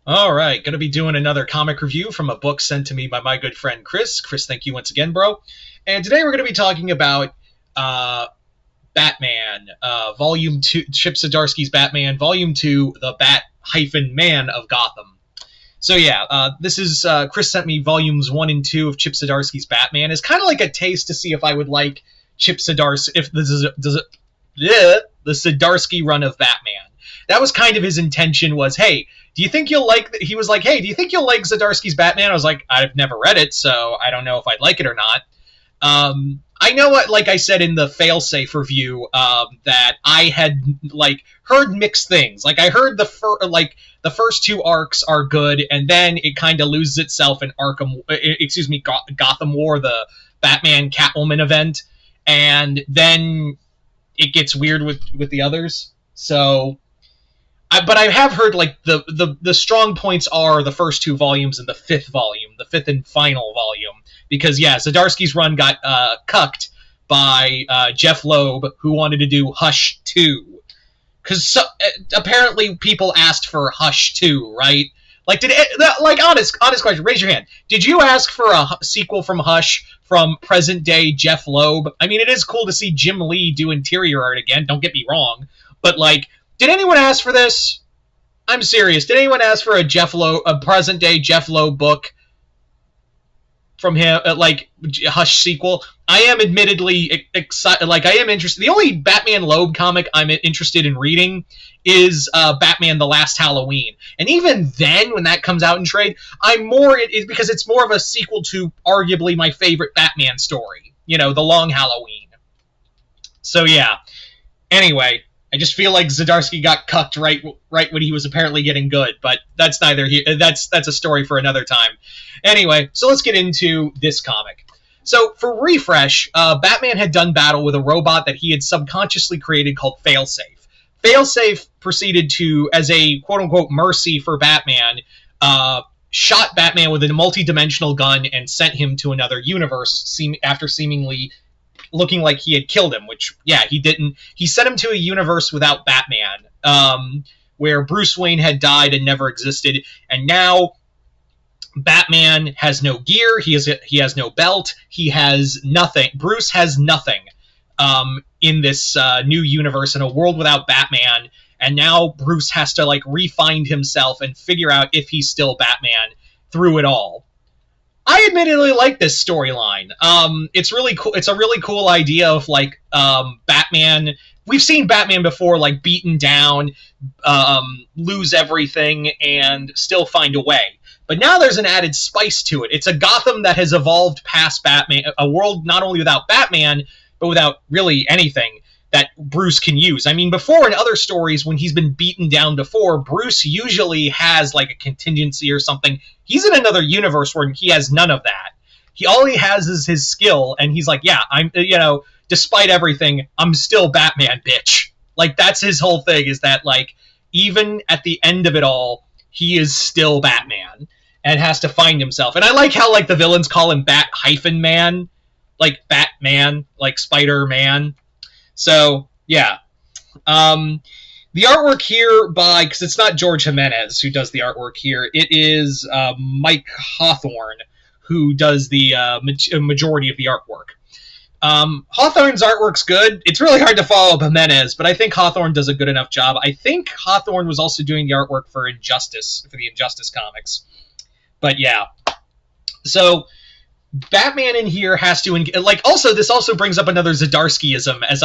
All right, going to be doing another comic review from a book sent to me by my good friend Chris. Chris, thank you once again, bro. And today we're going to be talking about uh, Batman, Volume 2, Chip Zdarsky's Batman, Volume 2, The Bat-Man of Gotham. So yeah, this is, Chris sent me Volumes 1 and 2 of Chip Zdarsky's Batman. It's kind of like a taste to see if I would like Chip Zdarsky, if this is, the Zdarsky run of Batman. That was kind of his intention was, hey, do you think you'll like, he was like, hey, do you think you'll like Zdarsky's Batman? I was like, I've never read it, so I don't know if I'd like it or not. I know what, like I said in the failsafe review, that I had like heard mixed things. Like I heard the first two arcs are good, and then it kind of loses itself in Gotham War, the Batman Catwoman event, and then it gets weird with the others. So but I have heard like the strong points are the first two volumes and the fifth and final volume, because yeah, Zdarsky's run got cucked by Jeff Loeb, who wanted to do Hush 2, because apparently people asked for Hush 2, right? Like, honest question, raise your hand. Did you ask for a sequel from Hush from present day Jeff Loeb? I mean, it is cool to see Jim Lee do interior art again, don't get me wrong, but like, did anyone ask for this? I'm serious. Did anyone ask for a present day Jeff Loeb book from him, like Hush sequel? I am admittedly excited. Like, I am interested. The only Batman Loeb comic I'm interested in reading is Batman: The Last Halloween, and even then, when that comes out in trade, I'm more because it's more of a sequel to arguably my favorite Batman story. You know, The Long Halloween. So yeah. Anyway, I just feel like Zdarsky got cucked right when he was apparently getting good, but that's neither here. That's a story for another time. Anyway, so let's get into this comic. So for refresh, Batman had done battle with a robot that he had subconsciously created called Failsafe. Failsafe proceeded to, as a quote-unquote mercy for Batman, shot Batman with a multi-dimensional gun and sent him to another universe after seemingly looking like he had killed him, which, yeah, he didn't. He sent him to a universe without Batman, where Bruce Wayne had died and never existed, and now Batman has no gear, he has no belt, he has nothing. Bruce has nothing in this new universe, in a world without Batman, and now Bruce has to, like, re-find himself and figure out if he's still Batman through it all. I admittedly like this storyline. It's really cool. It's a really cool idea of like Batman. We've seen Batman before, like beaten down, lose everything, and still find a way. But now there's an added spice to it. It's a Gotham that has evolved past Batman, a world not only without Batman, but without really anything that Bruce can use. I mean, before in other stories, when he's been beaten down before, Bruce usually has like a contingency or something. He's in another universe where he has none of that. All he has is his skill, and he's like, yeah, despite everything, I'm still Batman, bitch. Like, that's his whole thing, is that, like, even at the end of it all, he is still Batman and has to find himself. And I like how, like, the villains call him Bat-Man, like Batman, like Spider-Man. So, yeah. The artwork here because it's not George Jimenez who does the artwork here, it is Mike Hawthorne who does the majority of the artwork. Hawthorne's artwork's good. It's really hard to follow Jimenez, but I think Hawthorne does a good enough job. I think Hawthorne was also doing the artwork for the Injustice comics. But yeah. So Batman in here has to, like, also this also brings up another Zdarskyism, as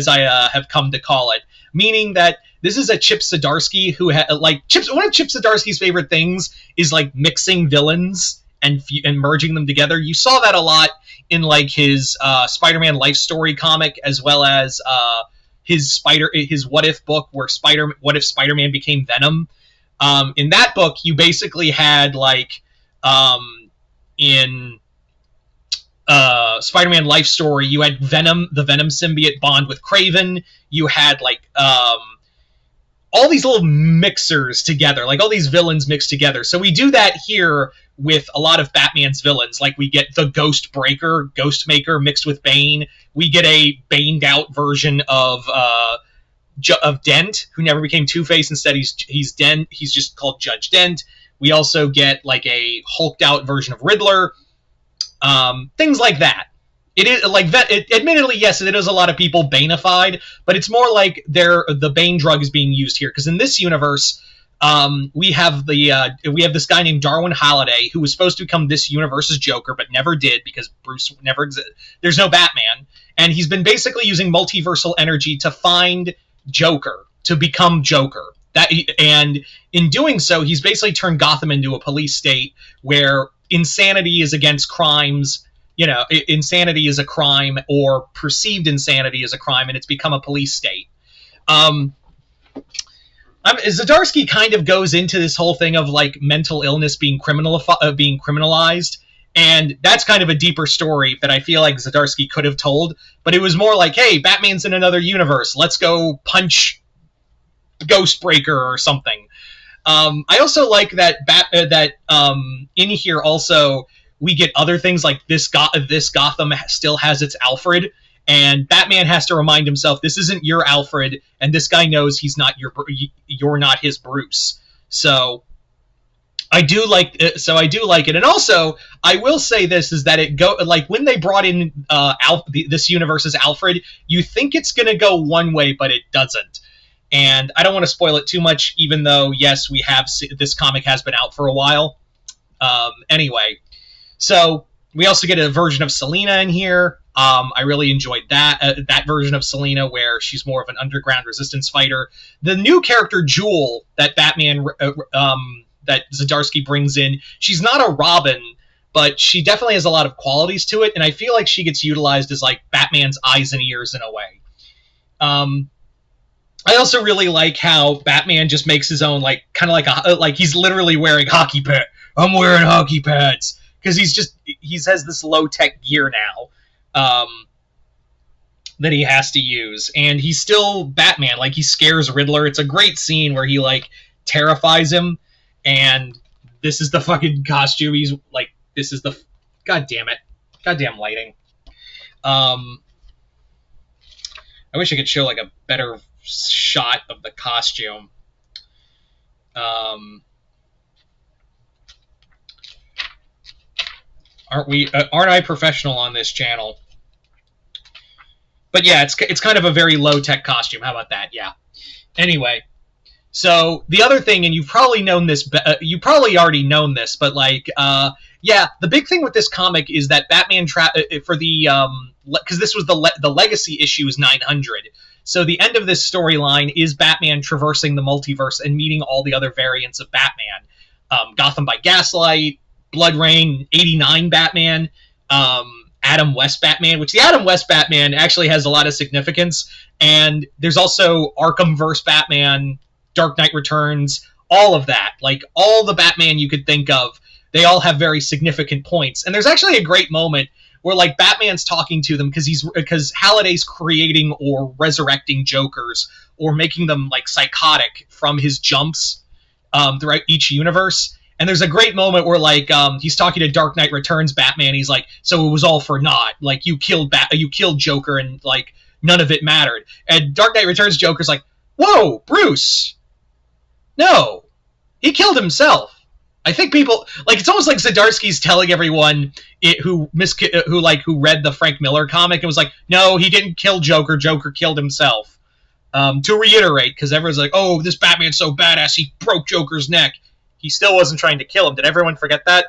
I have come to call it, meaning that this is a Chip Zdarsky who one of Chip Zdarsky's favorite things is like mixing villains and merging them together. You saw that a lot in like his Spider-Man Life Story comic, as well as his What If book, where What If Spider-Man became Venom. In that book, you basically had like in Spider-Man Life Story, you had the Venom symbiote bond with Kraven. You had like all these little mixers together, like all these villains mixed together. So we do that here with a lot of Batman's villains. Like we get the Ghostmaker mixed with Bane. We get a baned out version of of Dent, who never became Two-Face. Instead, he's Dent. He's just called Judge Dent. We also get like a hulked out version of Riddler, things like that. It is like that. Admittedly, yes, it is a lot of people Bane'ified, but it's more like the Bane drug is being used here because in this universe, we have this guy named Darwin Holiday who was supposed to become this universe's Joker, but never did because Bruce never existed. There's no Batman, and he's been basically using multiversal energy to find Joker to become Joker. And in doing so, he's basically turned Gotham into a police state where insanity is against crimes. You know, insanity is a crime, or perceived insanity is a crime, and it's become a police state. Zidarkski kind of goes into this whole thing of like mental illness being criminalized, and that's kind of a deeper story that I feel like Zidarkski could have told. But it was more like, hey, Batman's in another universe. Let's go punch Ghostbreaker or something. I also like that in here also we get other things like this Gotham still has its Alfred, and Batman has to remind himself this isn't your Alfred, and this guy knows you're not his Bruce. So I do like it. And also I will say this is that when they brought in this universe's Alfred, you think it's going to go one way, but it doesn't. And I don't want to spoil it too much, even though, yes, this comic has been out for a while. Anyway, so we also get a version of Selina in here. I really enjoyed that version of Selina, where she's more of an underground resistance fighter. The new character, Jewel, that Batman, that Zidarkski brings in, she's not a Robin, but she definitely has a lot of qualities to it, and I feel like she gets utilized as, like, Batman's eyes and ears in a way. I also really like how Batman just makes his own, like, kind of like he's literally wearing hockey pads. I'm wearing hockey pads. Because he has this low-tech gear now that he has to use. And he's still Batman. Like, he scares Riddler. It's a great scene where he, like, terrifies him. And this is the fucking costume. He's, like, this is the... God damn it. Goddamn lighting. I wish I could show, like, a better shot of the costume. Aren't I professional on this channel? But yeah, it's kind of a very low-tech costume. How about that? Yeah. Anyway, so the other thing, and you've probably known this, you probably already known this, but like, yeah, the big thing with this comic is that Batman for the because this was the legacy issue is 900. So the end of this storyline is Batman traversing the multiverse and meeting all the other variants of Batman. Gotham by Gaslight, Blood Rain, 89 Batman, Adam West Batman, which the Adam West Batman actually has a lot of significance. And there's also Arkhamverse Batman, Dark Knight Returns, all of that. Like, all the Batman you could think of, they all have very significant points. And there's actually a great moment where, like, Batman's talking to them because Halliday's creating or resurrecting Jokers or making them, like, psychotic from his jumps throughout each universe. And there's a great moment where, like, he's talking to Dark Knight Returns Batman. He's like, so it was all for naught. Like, you killed Joker, and, like, none of it mattered. And Dark Knight Returns Joker's like, whoa, Bruce. No. He killed himself. I think people, like, it's almost like Zidarkski's telling everyone who read the Frank Miller comic and was like, no, he didn't kill Joker. Joker killed himself. To reiterate, because everyone's like, oh, this Batman's so badass, he broke Joker's neck. He still wasn't trying to kill him. Did everyone forget that?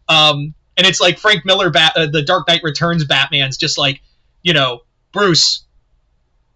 And it's like Frank Miller, the Dark Knight Returns Batman's just like, you know, Bruce,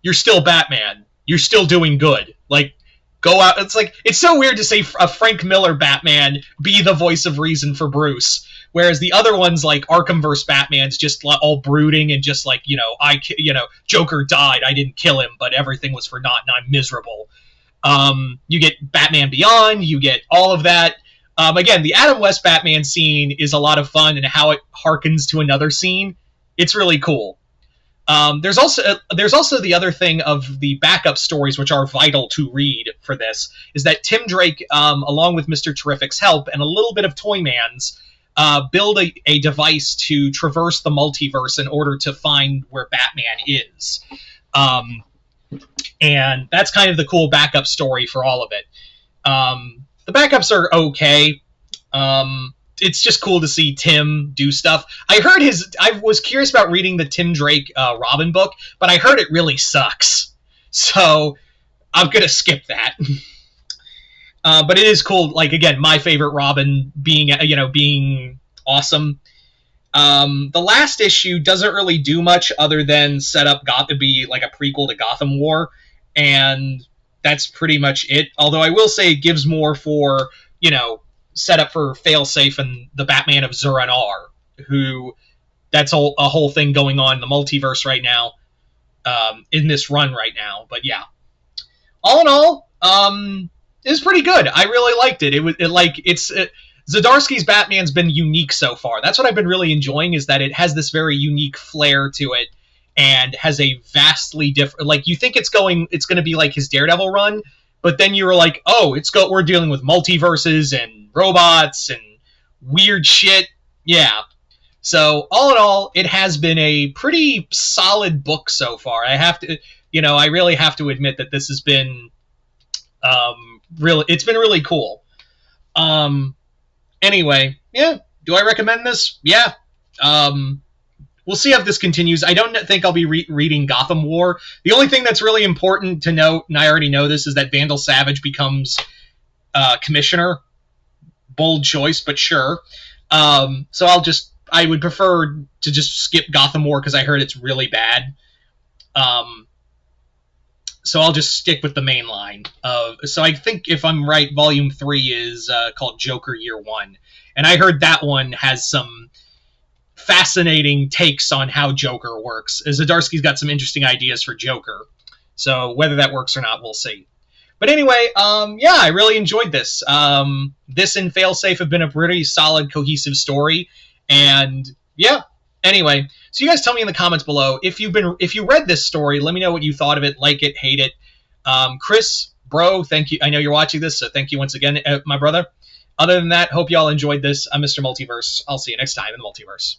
you're still Batman. You're still doing good. Like, go out. It's like, it's so weird to say a Frank Miller Batman be the voice of reason for Bruce, whereas the other ones, like Arkhamverse Batman's just all brooding and just like, Joker died. I didn't kill him, but everything was for naught, and I'm miserable. You get Batman Beyond, you get all of that. Again, the Adam West Batman scene is a lot of fun, and how it harkens to another scene, it's really cool. There's also the other thing of the backup stories, which are vital to read for this, is that Tim Drake, along with Mr. Terrific's help and a little bit of Toyman's, build a device to traverse the multiverse in order to find where Batman is. And that's kind of the cool backup story for all of it. The backups are okay. It's just cool to see Tim do stuff. I was curious about reading the Tim Drake Robin book, but I heard it really sucks. So I'm gonna skip that. But it is cool. Like, again, my favorite Robin being awesome. The last issue doesn't really do much other than set up Gotham to be like a prequel to Gotham War, and that's pretty much it. Although I will say it gives more for, set up for Failsafe and the Batman of Zur-En-Arrh, who that's a whole thing going on in the multiverse right now, in this run right now. But yeah, all in all, it was pretty good. I really liked it. Zidarkski's Batman's been unique so far. That's what I've been really enjoying, is that it has this very unique flair to it and has a vastly different, like, you think it's going to be like his Daredevil run, but then you're like, oh, we're dealing with multiverses and robots and weird shit. Yeah. So all in all, it has been a pretty solid book so far. I really have to admit that this has been it's been really cool. Anyway, yeah. Do I recommend this? Yeah. We'll see how this continues. I don't think I'll be reading Gotham War. The only thing that's really important to note, and I already know this, is that Vandal Savage becomes commissioner. Bold choice, but sure. So I would prefer to just skip Gotham War because I heard it's really bad. So I'll just stick with the main line. So I think, if I'm right, Volume 3 is called Joker Year 1. And I heard that one has some fascinating takes on how Joker works. Zidarkski's got some interesting ideas for Joker. So whether that works or not, we'll see. But anyway, yeah, I really enjoyed this. This and Failsafe have been a pretty solid, cohesive story. And yeah, anyway, so you guys tell me in the comments below if you read this story. Let me know what you thought of it. Like it, hate it. Chris, bro, thank you. I know you're watching this, so thank you once again, my brother. Other than that, hope you all enjoyed this. I'm Mr. Multiverse. I'll see you next time in the Multiverse.